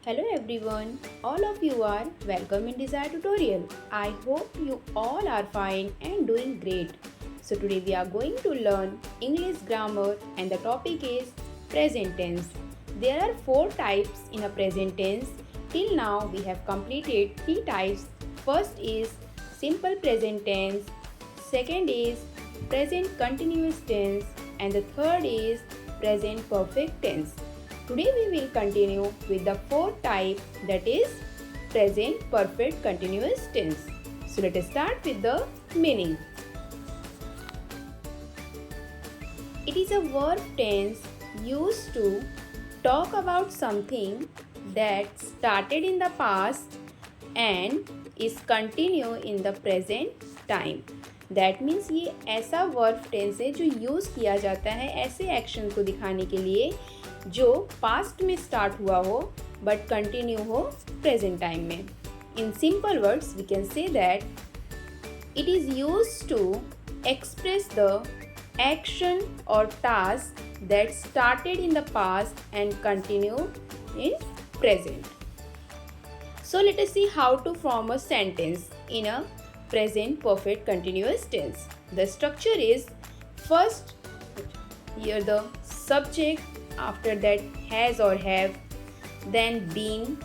Hello everyone, all of you are welcome in Desire tutorial. I hope you all are fine and doing great. So today we are going to learn English grammar and the topic is present tense. There are 4 types in a present tense. Till now we have completed 3 types. First is simple present tense, second is present continuous tense and the third is present perfect tense. Today we will continue with the 4th type, that is present perfect continuous tense. So let us start with the meaning. It is a verb tense used to talk about something that started in the past and is continue in the present time. That means ये ऐसा verb tense है जो use किया जाता है ऐसे action को दिखाने के लिए जो पास्ट में स्टार्ट हुआ हो बट कंटिन्यू हो प्रेजेंट टाइम में. In simple words we can say that it is used to express the action और task that started in the past and continue in present. So let us see how to form a sentence in a present perfect continuous tense. The structure is first here the subject, after that has or have, then been,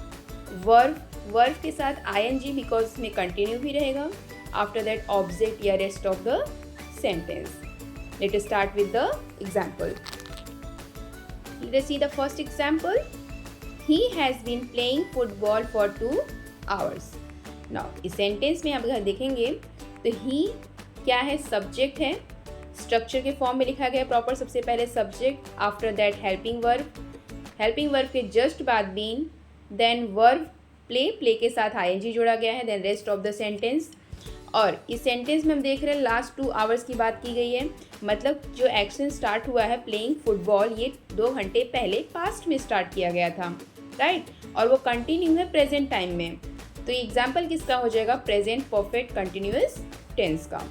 verb के साथ ing because इसमें continue भी रहेगा, after that object या rest of the sentence. Let us start with the example. Let us see the first example. He has been playing football for 2 hours. Now इस sentence में आप अगर देखेंगे तो ही क्या है, सब्जेक्ट है, स्ट्रक्चर के फॉर्म में लिखा गया है प्रॉपर. सबसे पहले subject, after that helping verb के जस्ट बाद बीन, देन वर्ब प्ले के साथ आईएनजी जोड़ा गया है, then rest of the sentence. और इस सेंटेंस में हम देख रहे हैं लास्ट 2 आवर्स की बात की गई है, मतलब जो एक्शन स्टार्ट हुआ है प्लेइंग फुटबॉल ये 2 घंटे पहले पास्ट में स्टार्ट किया गया था, राइट और वो कंटिन्यू है प्रेजेंट टाइम में. तो ये एग्जाम्पल किसका हो जाएगा, प्रेजेंट परफेक्ट कंटिन्यूअस टेंस का.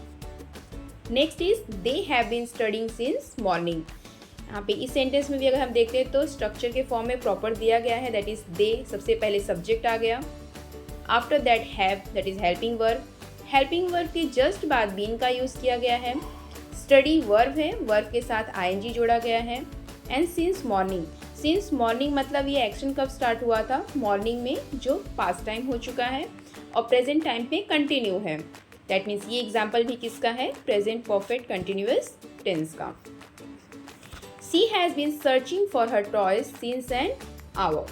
Next is they have been studying since morning. यहाँ पे इस सेंटेंस में भी अगर हम देखते हैं तो स्ट्रक्चर के फॉर्म में प्रॉपर दिया गया है, दैट इज दे, सबसे पहले सब्जेक्ट आ गया, after that have that is helping verb के जस्ट बाद बीन का यूज़ किया गया है, स्टडी वर्ब है, वर्ब के साथ आईएनजी जोड़ा गया है, एंड सिंस मॉर्निंग मतलब ये एक्शन कब स्टार्ट हुआ था, मॉर्निंग में जो पास्ट टाइम हो चुका है और प्रेजेंट टाइम पे कंटिन्यू है. दैट मीन्स ये एग्जाम्पल भी किसका है, प्रेजेंट परफेक्ट कंटिन्यूअस टेंस का. She has been searching for her toys since an hour.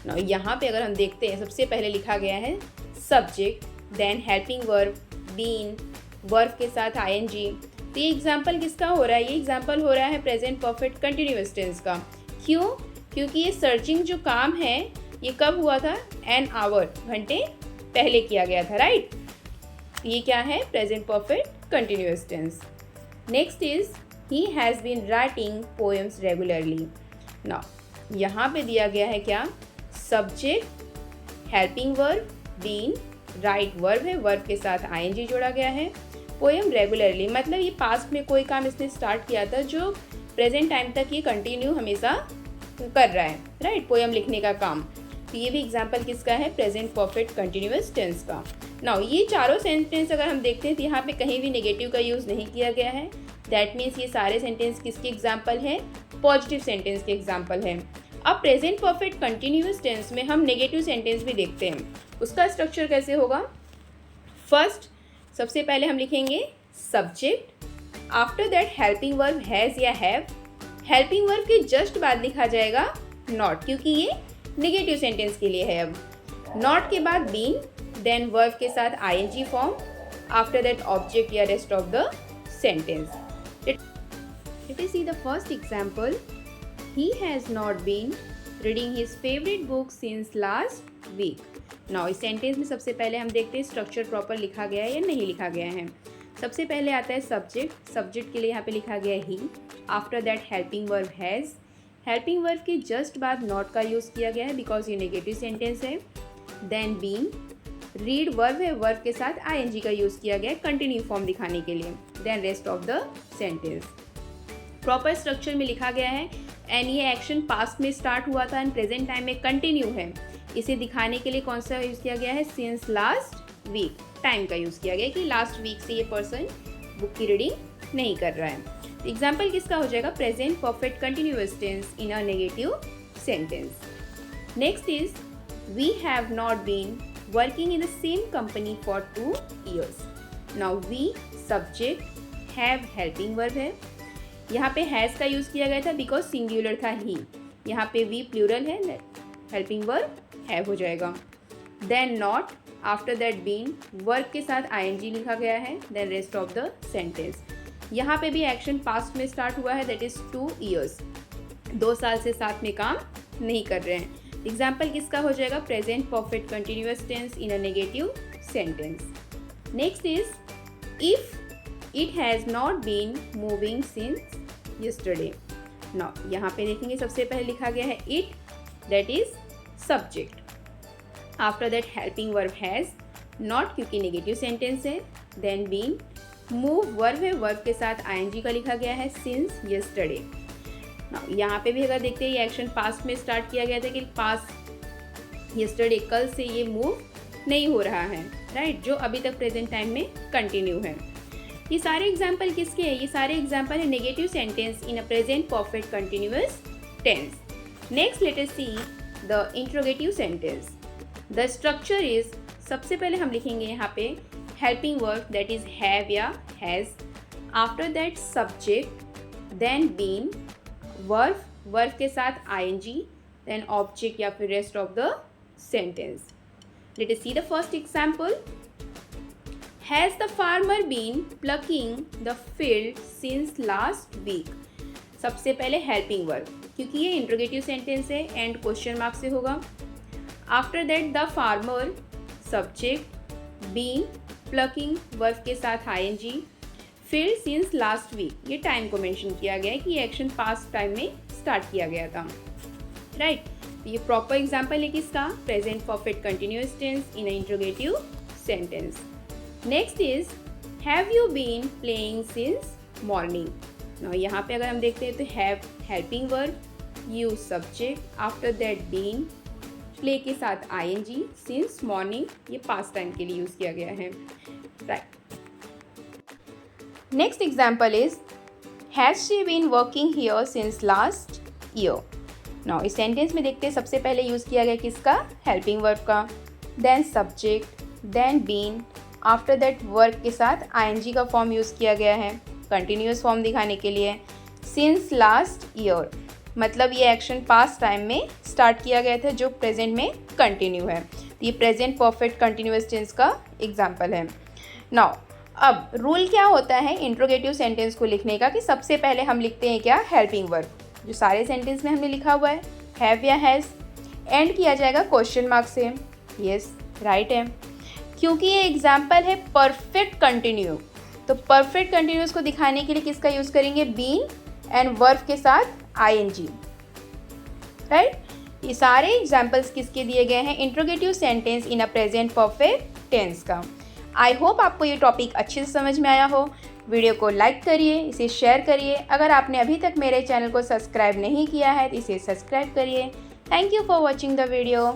Now यहाँ पे अगर हम देखते हैं सबसे पहले लिखा गया है subject, then helping verb, been, verb के साथ आईएनजी. तो ये एग्जाम्पल किसका हो रहा है, ये एग्जाम्पल हो रहा है प्रेजेंट परफेक्ट कंटिन्यूअस टेंस का. क्यों, क्योंकि ये सर्चिंग जो काम है ये कब हुआ था, एन आवर, घंटे पहले किया गया था, राइट. ये क्या है, present perfect continuous tense. Next is he has been writing poems regularly. Now यहाँ पे दिया गया है क्या, subject, helping verb, been, right verb है, वर्ब के साथ आईएनजी जोड़ा गया है, पोएम रेगुलरली मतलब ये पास्ट में कोई काम इसने स्टार्ट किया था जो प्रेजेंट टाइम तक ये कंटिन्यू हमेशा कर रहा है, राइट, पोएम लिखने का काम. तो ये भी एग्जाम्पल किसका है, प्रेजेंट परफेक्ट कंटिन्यूअस टेंस का. नाउ ये चारों सेंटेंस अगर हम देखते हैं तो यहाँ पे कहीं भी नेगेटिव का यूज़ नहीं किया गया है. दैट मीन्स ये सारे सेंटेंस किसके एग्जाम्पल हैं, पॉजिटिव सेंटेंस के एग्जाम्पल हैं. अब प्रेजेंट परफेक्ट कंटिन्यूअस टेंस में हम नेगेटिव सेंटेंस भी देखते हैं. उसका स्ट्रक्चर कैसे होगा, फर्स्ट सबसे पहले हम लिखेंगे subject, after that helping verb has या हैव, हेल्पिंग वर्ब के जस्ट बाद लिखा जाएगा नॉट क्योंकि ये नेगेटिव सेंटेंस के लिए है. अब नॉट के बाद बीन, देन वर्ब के साथ I N G form, after that object या rest of the sentence. Let us see the first example. He has not been reading his favourite book since last week. Now इस sentence में सबसे पहले हम देखते हैं स्ट्रक्चर प्रॉपर लिखा गया है या नहीं लिखा गया है. सबसे पहले आता है सब्जेक्ट के लिए यहाँ पे लिखा गया है he, after that helping verb has, helping verb के जस्ट बाद नॉट का यूज़ किया गया है बिकॉज ये नेगेटिव सेंटेंस है, देन बीन, रीड वर्ब है, वर्ब के साथ आईएनजी का यूज़ किया गया है कंटिन्यू फॉर्म दिखाने के लिए, then rest of the sentence. Proper structure में लिखा गया है एंड ये एक्शन पास्ट में स्टार्ट हुआ था एंड प्रेजेंट टाइम में कंटिन्यू है. इसे दिखाने के लिए कौन सा यूज़ किया गया है, सिंस लास्ट वीक, टाइम का यूज़ किया गया है कि लास्ट वीक से ये पर्सन बुक की रीडिंग नहीं कर रहा है। एग्जाम्पल किसका हो जाएगा, present perfect continuous tense in a negative sentence. Next is we have not been working in the same company for 2 years। Now we subject, have helping verb है। यहाँ पे हैज़ का यूज़ किया गया था बिकॉज सिंगुलर था ही, यहाँ पे वी प्लूरल है, हेल्पिंग वर्ब हैव हो जाएगा। Then not, after that been, verb के साथ आईएनजी लिखा गया है, then rest of the sentence. यहाँ पे भी एक्शन पास्ट में स्टार्ट हुआ है, दैट इज़ 2 years, 2 साल से साथ में काम नहीं कर रहे हैं। एग्जाम्पल किसका हो जाएगा, present perfect continuous tense in a negative sentence. Next is if it has not been moving since yesterday. Now यहाँ पे देखेंगे सबसे पहले लिखा गया है it, that is subject, after that helping verb has, not क्योंकि नेगेटिव सेंटेंस है, देन बीन, मूव वर्ब है, वर्ब के साथ आईएनजी का लिखा गया है, सिंस यस्टरडे। यहाँ पे भी अगर देखते हैं ये एक्शन पास्ट में स्टार्ट किया गया था कि पास्ट यस्टरडे, कल से ये मूव नहीं हो रहा है, राइट, जो अभी तक प्रेजेंट टाइम में कंटिन्यू है। ये सारे एग्जाम्पल किसके हैं, ये सारे एग्जाम्पल है negative sentence in a present perfect continuous tense. Next let us see the interrogative sentence. The structure is, सबसे पहले हम लिखेंगे यहाँ पे helping verb that is have या has, after that subject, then been, verb, verb के साथ I N G, then object या फिर rest of the sentence. Let us see the first example. Has the farmer been plucking the field since last week. सबसे पहले helping verb, क्योंकि ये interrogative sentence है and question mark से होगा। After that the farmer, subject, been, plucking, verb के साथ ING, field since last week, ये टाइम को मेंशन किया गया है कि ये एक्शन पास्ट टाइम में स्टार्ट किया गया था, राइट। ये प्रॉपर एग्जांपल है किसका, present perfect continuous tense in a interrogative sentence. Next is have you been playing since morning. Now यहाँ पे अगर हम देखते हैं तो have helping verb, you subject, after that been, play के साथ आईएनजी, सिंस मॉर्निंग, ये पास्ट टाइम के लिए यूज़ किया गया है, right. Next example is has she been working here since last year. Now इस सेंटेंस में देखते हैं सबसे पहले यूज़ किया गया किसका, हेल्पिंग वर्ब का, then subject, then been, after that verb के साथ आईएनजी का फॉर्म यूज़ किया गया है कंटिन्यूअस फॉर्म दिखाने के लिए, सिंस लास्ट ईयर, मतलब ये एक्शन पास्ट टाइम में स्टार्ट किया गया था जो प्रेजेंट में कंटिन्यू है। ये प्रेजेंट परफेक्ट कंटिन्यूअस टेंस का एग्जाम्पल है। नाउ अब रूल क्या होता है इंट्रोगेटिव सेंटेंस को लिखने का, कि सबसे पहले हम लिखते हैं क्या, हेल्पिंग वर्ब, जो सारे सेंटेंस में हमने लिखा हुआ है हैव या हैज़, एंड किया जाएगा क्वेश्चन मार्क से, यस राइट है, क्योंकि ये एग्जाम्पल है परफेक्ट कंटिन्यू, तो परफेक्ट कंटिन्यूअस को दिखाने के लिए किसका यूज़ करेंगे, बीन एंड वर्ब के साथ आईएनजी, राइट। ये सारे एग्जाम्पल्स किसके दिए गए हैं, interrogative sentence in a present perfect tense का। आई होप आपको ये टॉपिक अच्छे से समझ में आया हो। वीडियो को लाइक करिए, इसे शेयर करिए। अगर आपने अभी तक मेरे चैनल को सब्सक्राइब नहीं किया है तो इसे सब्सक्राइब करिए। Thank you for watching the video.